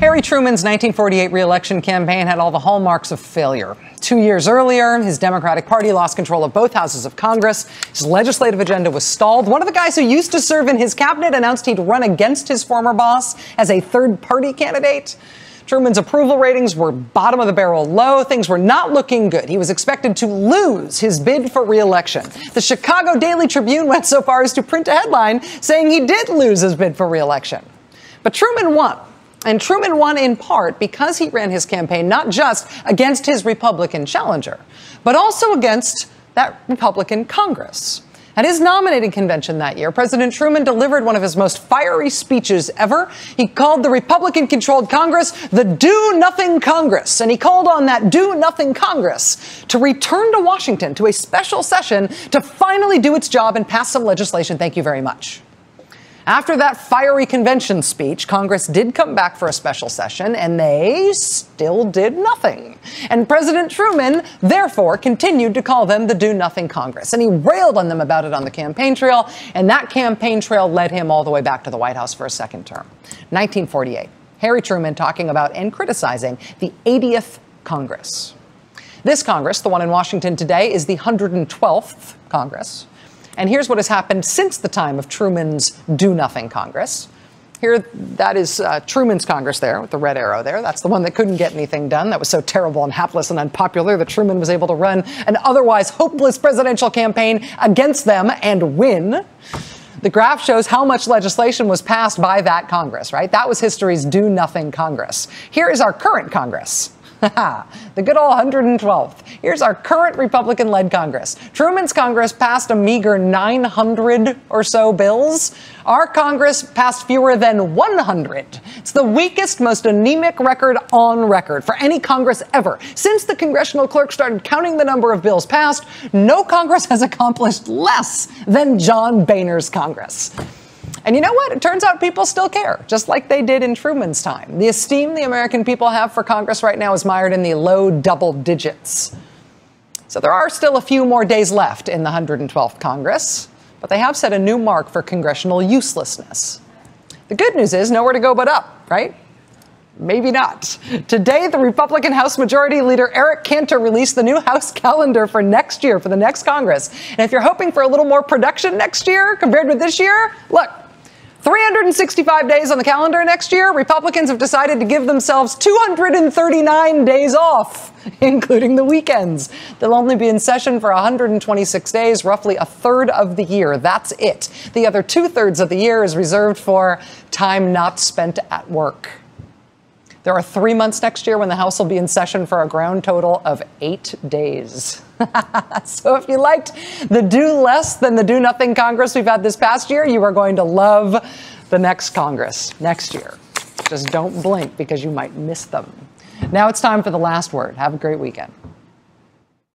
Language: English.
Harry Truman's 1948 re-election campaign had all the hallmarks of failure. 2 years earlier, his Democratic Party lost control of both houses of Congress. His legislative agenda was stalled. One of the guys who used to serve in his cabinet announced he'd run against his former boss as a third-party candidate. Truman's approval ratings were bottom of the barrel low. Things were not looking good. He was expected to lose his bid for re-election. The Chicago Daily Tribune went so far as to print a headline saying he did lose his bid for re-election. But Truman won. And Truman won in part because he ran his campaign not just against his Republican challenger, but also against that Republican Congress. At his nominating convention that year, President Truman delivered one of his most fiery speeches ever. He called the Republican-controlled Congress the Do-Nothing Congress, and he called on that Do-Nothing Congress to return to Washington to a special session to finally do its job and pass some legislation. Thank you very much. After that fiery convention speech, Congress did come back for a special session, and they still did nothing. And President Truman, therefore, continued to call them the Do-Nothing Congress. And he railed on them about it on the campaign trail, and that campaign trail led him all the way back to the White House for a second term. 1948, Harry Truman talking about and criticizing the 80th Congress. This Congress, the one in Washington today, is the 112th Congress. And here's what has happened since the time of Truman's Do-Nothing Congress. Here, that is Truman's Congress there with the red arrow there. That's the one that couldn't get anything done. That was so terrible and hapless and unpopular that Truman was able to run an otherwise hopeless presidential campaign against them and win. The graph shows how much legislation was passed by that Congress, right? That was history's Do-Nothing Congress. Here is our current Congress. The good old 112th. Here's our current Republican-led Congress. Truman's Congress passed a meager 900 or so bills. Our Congress passed fewer than 100. It's the weakest, most anemic record on record for any Congress ever. Since the congressional clerk started counting the number of bills passed, no Congress has accomplished less than John Boehner's Congress. And you know what? It turns out people still care, just like they did in Truman's time. The esteem the American people have for Congress right now is mired in the low double digits. So there are still a few more days left in the 112th Congress, but they have set a new mark for congressional uselessness. The good news is nowhere to go but up, right? Maybe not. Today, the Republican House Majority Leader Eric Cantor released the new House calendar for next year, for the next Congress. And if you're hoping for a little more production next year compared with this year, look, 365 days on the calendar next year, Republicans have decided to give themselves 239 days off, including the weekends. They'll only be in session for 126 days, roughly a third of the year. That's it. The other two-thirds of the year is reserved for time not spent at work. There are 3 months next year when the House will be in session for a ground total of 8 days. So if you liked the do less than the do nothing Congress we've had this past year, you are going to love the next Congress next year. Just don't blink because you might miss them. Now it's time for the last word. Have a great weekend.